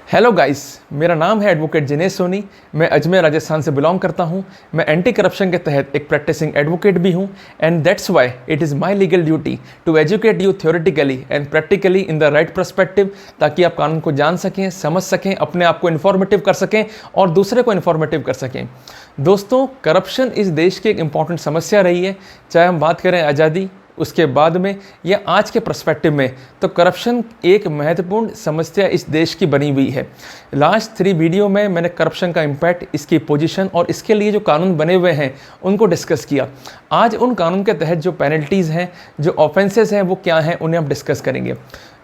Hello guys, मेरा नाम है एडवोकेट जिनेश सोनी। मैं अजमेर राजस्थान से बिलोंग करता हूं। मैं एंटी करप्शन के तहत एक प्रैक्टिसिंग एडवोकेट भी हूं and that's why it is my legal duty to educate you theoretically and practically in the right perspective, ताकि आप कानून को जान सकें, समझ सकें, अपने आप को इन्फॉर्मेटिव कर सकें और दूसरे को इन्फॉर्मेटिव कर सकें। दोस्तों, करप्शन इस देश की एक इम्पॉर्टेंट समस्या रही है, चाहे हम बात करें आज़ादी उसके बाद में या आज के पर्सपेक्टिव में, तो करप्शन एक महत्वपूर्ण समस्या इस देश की बनी हुई है। लास्ट 3 वीडियो में मैंने करप्शन का इम्पैक्ट, इसकी पोजीशन और इसके लिए जो कानून बने हुए हैं उनको डिस्कस किया। आज उन कानून के तहत जो पेनल्टीज़ हैं, जो ऑफेंसेस हैं, वो क्या हैं, उन्हें हम डिस्कस करेंगे।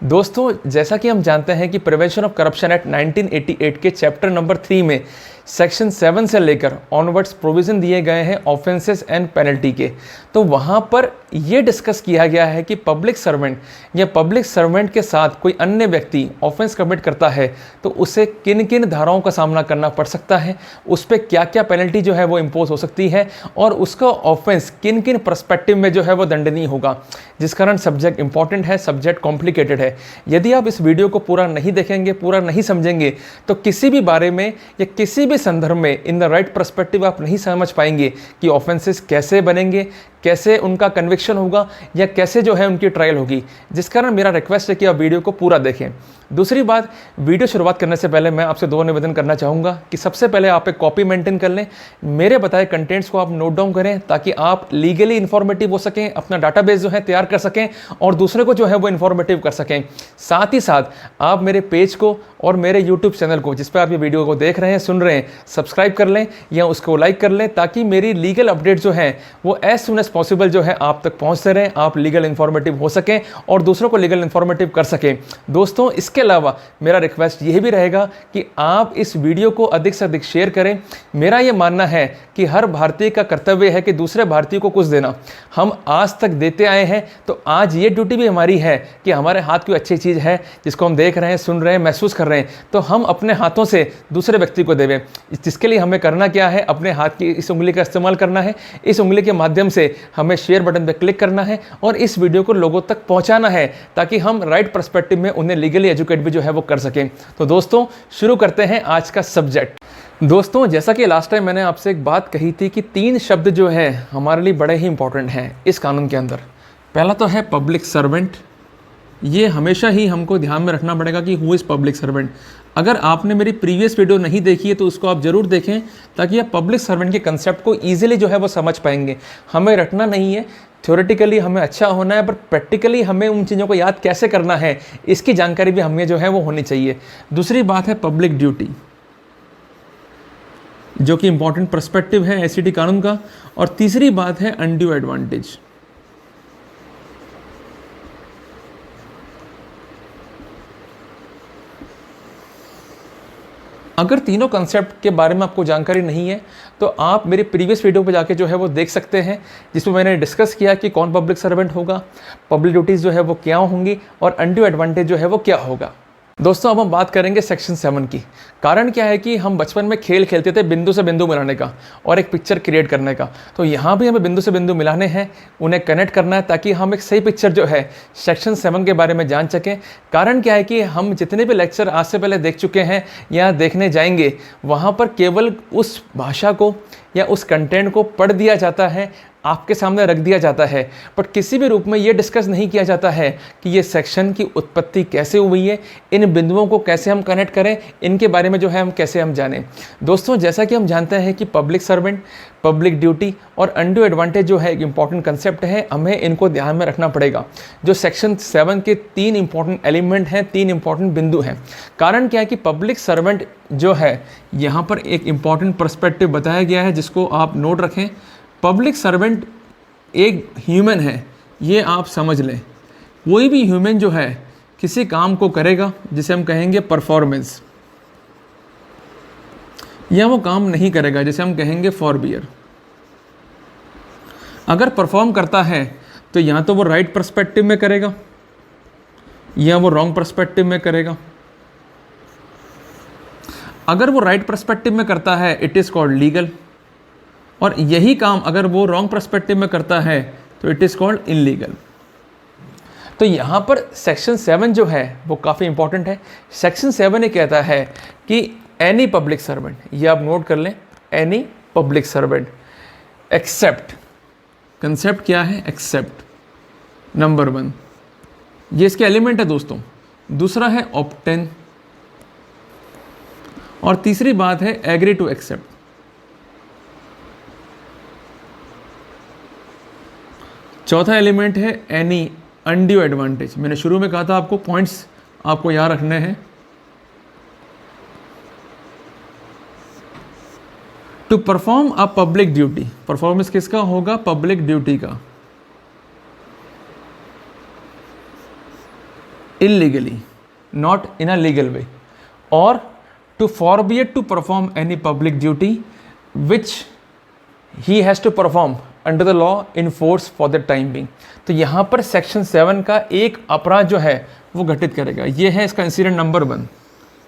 दोस्तों, जैसा कि हम जानते हैं कि प्रिवेंशन ऑफ करप्शन एक्ट 1988 के चैप्टर नंबर 3 में सेक्शन 7 से लेकर ऑनवर्ड्स प्रोविज़न दिए गए हैं ऑफेंसेस एंड पेनल्टी के। तो वहाँ पर ये डिस्कस किया गया है कि पब्लिक सर्वेंट या पब्लिक सर्वेंट के साथ कोई अन्य व्यक्ति ऑफेंस कमिट करता है तो उसे किन किन धाराओं का सामना करना पड़ सकता है, उस पर क्या क्या पेनल्टी जो है वो इम्पोज हो सकती है और उसका ऑफेंस किन किन पर्सपेक्टिव में जो है वो दंडनीय होगा। जिस कारण सब्जेक्ट इंपॉर्टेंट है, सब्जेक्ट कॉम्प्लिकेटेड है। यदि आप इस वीडियो को पूरा नहीं देखेंगे, पूरा नहीं समझेंगे, तो किसी भी बारे में या किसी भी संदर्भ में इन द राइट पर्सपेक्टिव आप नहीं समझ पाएंगे कि ऑफेंसेस कैसे बनेंगे, कैसे उनका कन्विक्शन होगा या कैसे जो है उनकी ट्रायल होगी। जिस कारण मेरा रिक्वेस्ट है कि आप वीडियो को पूरा देखें। दूसरी बात, वीडियो शुरुआत करने से पहले मैं आपसे 2 निवेदन करना चाहूँगा कि सबसे पहले आप एक कॉपी मेंटेन कर लें, मेरे बताए कंटेंट्स को आप नोट डाउन करें ताकि आप लीगली इन्फॉर्मेटिव हो सकें, अपना डाटाबेस जो है तैयार कर सकें और दूसरे को जो है वो इन्फॉर्मेटिव कर सकें। साथ ही साथ आप मेरे पेज को और मेरे यूट्यूब चैनल को, जिस पर आप ये वीडियो को देख रहे हैं, सुन रहे हैं, सब्सक्राइब कर लें या उसको लाइक कर लें ताकि मेरी लीगल अपडेट जो है वो एज सुन एज पॉसिबल जो है आप तक पहुंचते रहें, आप लीगल इन्फॉर्मेटिव हो सकें और दूसरों को लीगल इन्फॉर्मेटिव कर सकें। दोस्तों, इसके अलावा मेरा रिक्वेस्ट यह भी रहेगा कि आप इस वीडियो को अधिक से अधिक शेयर करें। मेरा यह मानना है कि हर भारतीय का कर्तव्य है कि दूसरे भारतीय को कुछ देना। हम आज तक देते आए हैं, तो आज ये ड्यूटी भी हमारी है कि हमारे हाथ की अच्छी चीज़ है जिसको हम देख रहे हैं, सुन रहे हैं, महसूस कर रहे हैं, तो हम अपने हाथों से दूसरे व्यक्ति को देवें। जिसके लिए हमें करना क्या है, अपने हाथ की इस उंगली का इस्तेमाल करना है। इस उंगली के माध्यम से हमें शेयर बटन पर क्लिक करना है और इस वीडियो को लोगों तक पहुंचाना है ताकि हम राइट पर्सपेक्टिव में उन्हें लीगली एजुकेट भी जो है वो कर सकें। तो दोस्तों, शुरू करते हैं आज का सब्जेक्ट। दोस्तों, जैसा कि लास्ट टाइम मैंने आपसे एक बात कही थी कि 3 शब्द जो है हमारे लिए बड़े ही इंपॉर्टेंट हैं इस कानून के अंदर। पहला तो है पब्लिक सर्वेंट। ये हमेशा ही हमको ध्यान में रखना पड़ेगा कि हु इज़ पब्लिक सर्वेंट। अगर आपने मेरी प्रीवियस वीडियो नहीं देखी है तो उसको आप ज़रूर देखें ताकि आप पब्लिक सर्वेंट के कंसेप्ट को ईजिली जो है वो समझ पाएंगे। हमें रटना नहीं है, थ्योरेटिकली हमें अच्छा होना है, पर प्रैक्टिकली हमें उन चीज़ों को याद कैसे करना है इसकी जानकारी भी हमें जो है वो होनी चाहिए। दूसरी बात है पब्लिक ड्यूटी, जो कि इंपॉर्टेंट पर्सपेक्टिव है एससीटी कानून का। और तीसरी बात है अनड्यू एडवांटेज। अगर तीनों कंसेप्ट के बारे में आपको जानकारी नहीं है तो आप मेरे प्रीवियस वीडियो पे जाके जो है वो देख सकते हैं, जिसमें मैंने डिस्कस किया कि कौन पब्लिक सर्वेंट होगा, पब्लिक ड्यूटीज़ जो है वो क्या होंगी और अनड्यू एडवांटेज जो है वो क्या होगा। दोस्तों, अब हम बात करेंगे सेक्शन 7 की। कारण क्या है कि हम बचपन में खेल खेलते थे बिंदु से बिंदु मिलाने का और एक पिक्चर क्रिएट करने का। तो यहाँ भी हमें बिंदु से बिंदु मिलाने हैं, उन्हें कनेक्ट करना है ताकि हम एक सही पिक्चर जो है सेक्शन 7 के बारे में जान सकें। कारण क्या है कि हम जितने भी लेक्चर आज से पहले देख चुके हैं या देखने जाएंगे, वहाँ पर केवल उस भाषा को या उस कंटेंट को पढ़ दिया जाता है, आपके सामने रख दिया जाता है, बट किसी भी रूप में ये डिस्कस नहीं किया जाता है कि ये सेक्शन की उत्पत्ति कैसे हुई है, इन बिंदुओं को कैसे हम कनेक्ट करें, इनके बारे में जो है हम कैसे हम जानें। दोस्तों, जैसा कि हम जानते हैं कि पब्लिक सर्वेंट, पब्लिक ड्यूटी और अनड्यू एडवांटेज जो है एक इंपॉर्टेंट कंसेप्ट है, हमें इनको ध्यान में रखना पड़ेगा। जो सेक्शन 7 के 3 इंपॉर्टेंट एलिमेंट हैं, 3 इंपॉर्टेंट बिंदु हैं। कारण क्या है कि पब्लिक सर्वेंट जो है, यहाँ पर एक इंपॉर्टेंट पर्सपेक्टिव बताया गया है जिसको आप नोट रखें। पब्लिक सर्वेंट एक ह्यूमन है, ये आप समझ लें। कोई भी ह्यूमन जो है किसी काम को करेगा जिसे हम कहेंगे परफॉर्मेंस, या वो काम नहीं करेगा जिसे हम कहेंगे फॉरबियर। अगर परफॉर्म करता है तो या तो वो राइट पर्सपेक्टिव में करेगा या वो रॉन्ग पर्सपेक्टिव में करेगा। अगर वो राइट पर्सपेक्टिव में करता है इट इज़ कॉल्ड लीगल, और यही काम अगर वो रॉन्ग पर्सपेक्टिव में करता है तो इट इज़ कॉल्ड इनलीगल। तो यहाँ पर सेक्शन 7 जो है वो काफ़ी इंपॉर्टेंट है। सेक्शन 7 ये कहता है कि एनी पब्लिक सर्वेंट, ये आप नोट कर लें, any public servant accept, concept क्या है, एक्सेप्ट, नंबर 1, ये इसके एलिमेंट है दोस्तों। दूसरा है ऑब्टेन, और तीसरी बात है एग्री टू एक्सेप्ट। चौथा एलिमेंट है एनी अनड्यू एडवांटेज। मैंने शुरू में कहा था आपको पॉइंट्स आपको याद रखने हैं। To perform a public duty, performance किसका होगा, पब्लिक ड्यूटी का, illegally, not in a legal way, or to forbid to perform any public duty which he has to perform under the law in force for the time being। तो यहाँ पर section 7 का एक अपराध जो है वो घटित करेगा। ये है इसका इंसिडेंट नंबर 1।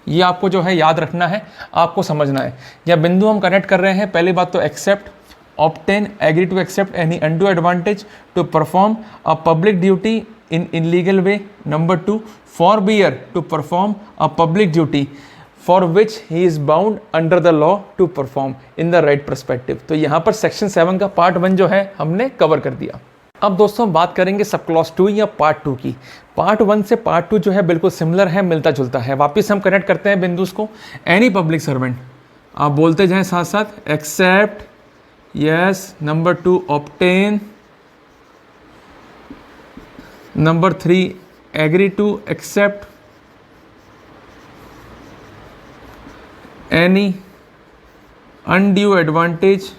ये आपको जो है याद रखना है, आपको समझना है। यह बिंदु हम कनेक्ट कर रहे हैं। पहली बात तो accept, obtain, agree to accept any undue advantage, to perform a public duty in illegal way, number 2, forbear to perform a public duty for which he is bound under the law to perform in the right perspective। तो यहाँ पर section 7 का part 1 जो है हमने cover कर दिया। अब दोस्तों बात करेंगे सब क्लॉज 2 या पार्ट 2 की। पार्ट 1 से पार्ट 2 जो है बिल्कुल सिमिलर है, मिलता जुलता है। वापिस हम कनेक्ट करते हैं बिंदुस को। एनी पब्लिक सर्वेंट, आप बोलते जाएं साथ साथ, accept, yes, number 2 obtain, number 3 agree to accept any undue advantage.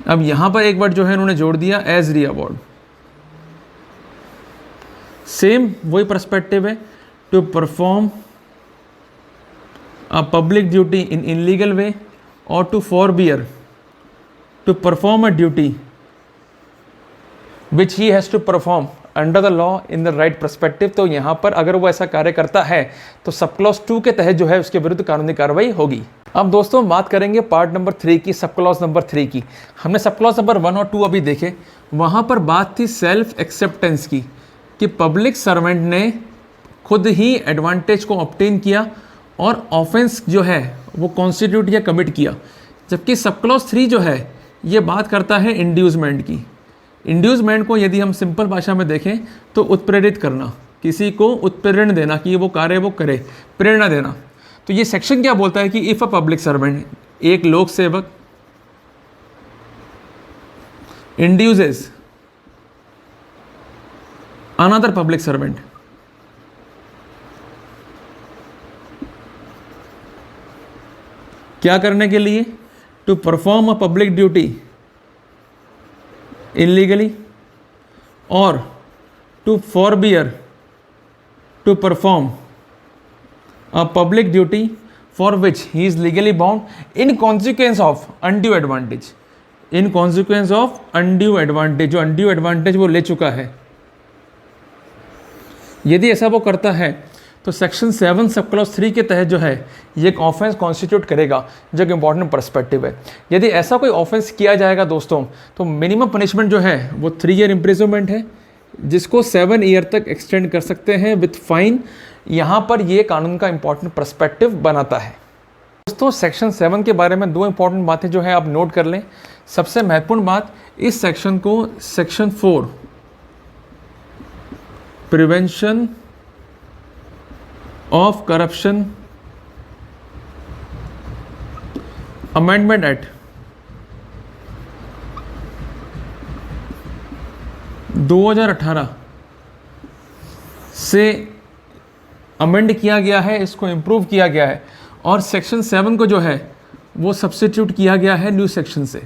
अब यहां पर एक वर्ड जो है इन्होंने जोड़ दिया, एज री अवॉर्ड। सेम वही पर्सपेक्टिव है, to perform a public duty in illegal way और to forbear to perform a duty which he has to perform under the law in the right perspective. तो यहाँ पर अगर वो ऐसा कार्य करता है तो सब क्लॉज 2 के तहत जो है उसके विरुद्ध कानूनी कार्रवाई होगी। अब दोस्तों बात करेंगे पार्ट नंबर 3 की, सब क्लॉज नंबर 3 की। हमने सब क्लॉज नंबर 1 और 2 अभी देखे। वहाँ पर बात थी सेल्फ एक्सेप्टेंस की, कि पब्लिक सर्वेंट ने खुद ही एडवांटेज को ऑब्टेन किया और ऑफेंस जो है वो कॉन्स्टिट्यूट या कमिट किया। जबकि सब क्लॉज 3 जो है ये बात करता है इंड्यूसमेंट की। इंड्यूसमेंट को यदि हम सिंपल भाषा में देखें तो उत्प्रेरित करना, किसी को उत्प्रेरण देना कि वो कार्य वो करे, प्रेरणा देना। तो ये सेक्शन क्या बोलता है कि इफ़ अ पब्लिक सर्वेंट, एक लोक सेवक, इंड्यूसेस अनदर पब्लिक सर्वेंट, क्या करने के लिए, to perform a public duty illegally or to forbear to perform a public duty for which he is legally bound in consequence of undue advantage, in consequence of undue advantage, जो undue advantage वो ले चुका है, यदि ऐसा वो करता है तो सेक्शन 7 सब क्लॉज 3 के तहत जो है ये एक ऑफेंस कॉन्स्टिट्यूट करेगा, जो एक इंपॉर्टेंट पर्सपेक्टिव है। यदि ऐसा कोई ऑफेंस किया जाएगा दोस्तों तो मिनिमम पनिशमेंट जो है वो 3 ईयर इम्प्रिजनमेंट है, जिसको 7 ईयर तक एक्सटेंड कर सकते हैं विथ फाइन। यहाँ पर ये कानून का इंपॉर्टेंट पर्सपेक्टिव बनाता है। दोस्तों सेक्शन 7 के बारे में 2 इंपॉर्टेंट बातें जो है आप नोट कर लें। सबसे महत्वपूर्ण बात, इस सेक्शन को section 4 prevention of corruption amendment act 2018 से अमेंड किया गया है, इसको इम्प्रूव किया गया है और सेक्शन 7 को जो है वो सब्स्टिट्यूट किया गया है न्यू सेक्शन से।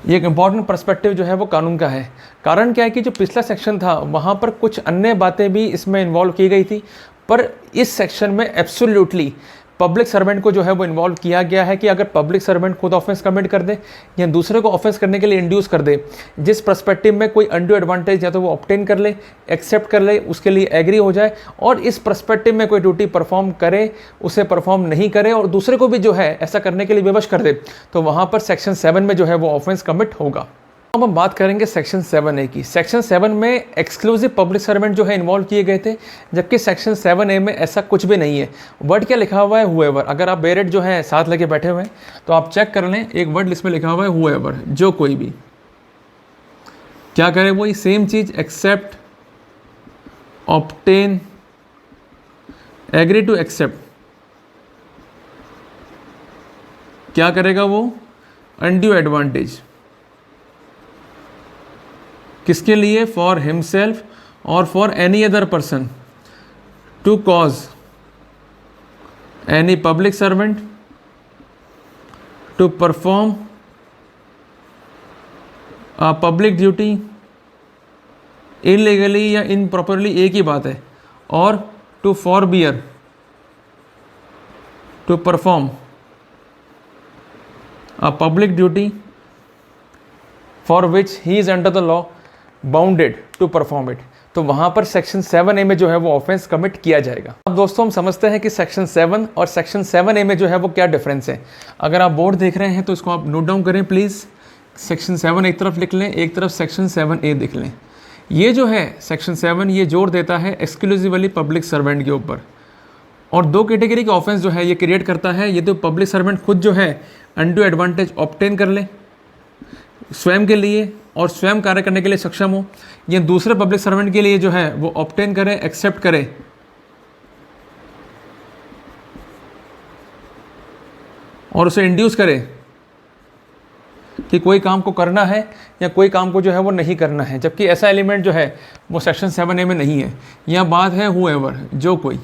ये एक इम्पॉर्टेंट पर्सपेक्टिव जो है वो कानून का है। कारण क्या है कि जो पिछला सेक्शन था वहाँ पर कुछ अन्य बातें भी इसमें इन्वॉल्व की गई थी, पर इस सेक्शन में एब्सोल्युटली पब्लिक सर्वेंट को जो है वो इन्वॉल्व किया गया है कि अगर पब्लिक सर्वेंट खुद ऑफेंस कमिट कर दे या दूसरे को ऑफेंस करने के लिए इंड्यूस कर दे, जिस पर्सपेक्टिव में कोई अनड्यू एडवांटेज या तो वो ऑब्टेन कर ले, एक्सेप्ट कर ले, उसके लिए एग्री हो जाए और इस पर्सपेक्टिव में कोई ड्यूटी परफॉर्म करे, उसे परफॉर्म नहीं करे और दूसरे को भी जो है ऐसा करने के लिए विवश कर दे, तो वहाँ पर सेक्शन 7 में जो है वो ऑफेंस कमिट होगा। अब हम बात करेंगे सेक्शन 7A की। सेक्शन 7 में एक्सक्लूसिव पब्लिक सर्वेंट जो है इन्वॉल्व किए गए थे, जबकि सेक्शन 7A में ऐसा कुछ भी नहीं है। वर्ड क्या लिखा हुआ है? हुएवर। अगर आप बेरेट जो है साथ लेके बैठे हुए हैं तो आप चेक कर लें, एक वर्ड लिस्ट में लिखा हुआ है हुएवर, जो कोई भी। क्या करे वो? सेम चीज, accept, obtain, agree to accept. क्या करेगा वो? Undue advantage. किसके लिए? फॉर हिमसेल्फ और for any other person to cause any public servant to perform a public duty illegally या इनप्रॉपरली, एक ही बात है, और to forbear to perform a public duty for which he is under the law bounded to perform it. तो वहाँ पर section 7A में जो है वो ऑफेंस कमिट किया जाएगा। अब दोस्तों हम समझते हैं कि सेक्शन 7 और सेक्शन 7A में जो है वो क्या डिफरेंस है। अगर आप बोर्ड देख रहे हैं तो इसको आप नोट डाउन करें प्लीज़। सेक्शन 7 एक तरफ लिख लें, एक तरफ सेक्शन 7A देख लें। ये जो है सेक्शन 7 ये जोर देता है एक्सक्लूसिवली पब्लिक सर्वेंट के ऊपर, और दो कैटेगरी का ऑफेंस जो है ये क्रिएट करता है। ये तो पब्लिक सर्वेंट खुद जो है अनड्यू एडवांटेज ऑब्टेन कर ले स्वयं के लिए और स्वयं कार्य करने के लिए सक्षम हो, या दूसरे पब्लिक सर्वेंट के लिए जो है वो ऑब्टेन करे, एक्सेप्ट करे और उसे इंड्यूस करे कि कोई काम को करना है या कोई काम को जो है वो नहीं करना है, जबकि ऐसा एलिमेंट जो है वो सेक्शन 7A में नहीं है। यह बात है हुएवर, जो कोई,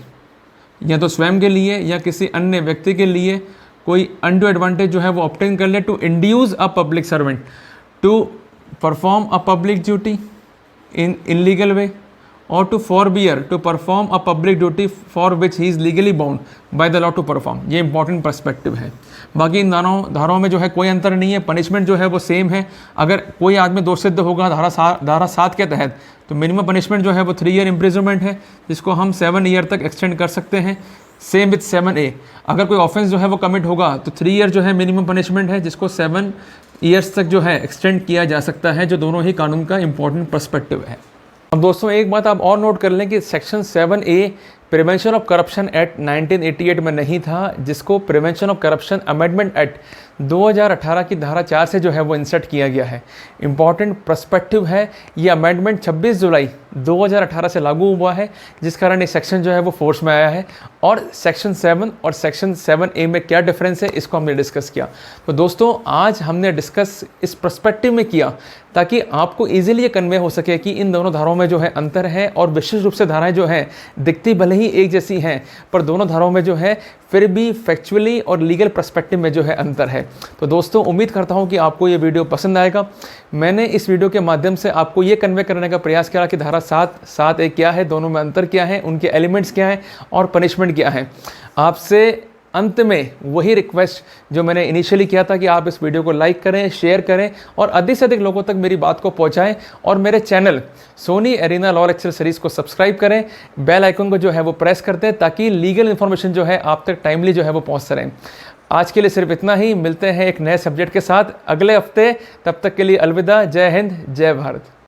या तो स्वयं के लिए या किसी अन्य व्यक्ति के लिए कोई अनड्यू एडवांटेज जो है वो ऑब्टेन कर ले to induce a public servant to perform a public duty in illegal way और to forbear to perform a public duty for which he is legally bound by the law to perform. ये important perspective है। बाकी इन दोनों धाराओं में जो है कोई अंतर नहीं है, पनिशमेंट जो है वो सेम है। अगर कोई आदमी दोषी सिद्ध होगा धारा 7 के तहत तो मिनिमम पनिशमेंट जो है वो 3 ईयर इम्प्रिजनमेंट है, जिसको हम 7 ईयर तक एक्सटेंड कर सकते हैं। सेम विथ 7A, अगर कोई ऑफेंस जो है वो कमिट होगा तो 3 ईयर जो है मिनिमम पनिशमेंट है, जिसको 7 ईयर्स तक जो है एक्सटेंड किया जा सकता है, जो दोनों ही कानून का इंपॉर्टेंट पर्सपेक्टिव है। अब दोस्तों एक बात आप और नोट कर लें कि section 7A prevention of corruption act 1988 में नहीं था, जिसको prevention of corruption amendment act 2018 की धारा 4 से जो है वो इंसर्ट किया गया है। इंपॉर्टेंट पर्सपेक्टिव है। ये अमेंडमेंट 26 जुलाई 2018 से लागू हुआ है, जिस कारण ये सेक्शन जो है वो फोर्स में आया है। और सेक्शन 7 और सेक्शन 7A में क्या डिफरेंस है इसको हमने डिस्कस किया। तो दोस्तों आज हमने डिस्कस इस पर्सपेक्टिव में किया ताकि आपको ईजिली ये कन्वे हो सके कि इन दोनों धाराओं में जो है अंतर है, और विशेष रूप से धाराएं जो हैं दिखती भले ही एक जैसी हैं, पर दोनों धाराओं में जो है फिर भी फैक्चुअली और लीगल पर्सपेक्टिव में जो है अंतर है। तो दोस्तों उम्मीद करता हूं कि आपको ये वीडियो पसंद आएगा। मैंने इस वीडियो के माध्यम से आपको ये कन्वे करने का प्रयास किया कि धारा 7A क्या है, दोनों में अंतर क्या है, उनके एलिमेंट्स क्या हैं और पनिशमेंट क्या है। आपसे अंत में वही रिक्वेस्ट जो मैंने इनिशियली किया था कि आप इस वीडियो को लाइक करें, शेयर करें और अधिक से अधिक लोगों तक मेरी बात को पहुंचाएं, और मेरे channel Soni arena law lecture series को सब्सक्राइब करें, बेल आइकन को जो है वो प्रेस करते हैं ताकि लीगल इन्फॉर्मेशन जो है आप तक टाइमली जो है वो पहुंच सकें। आज के लिए सिर्फ इतना ही। मिलते हैं एक नए सब्जेक्ट के साथ अगले हफ्ते। तब तक के लिए अलविदा। जय हिंद, जय भारत।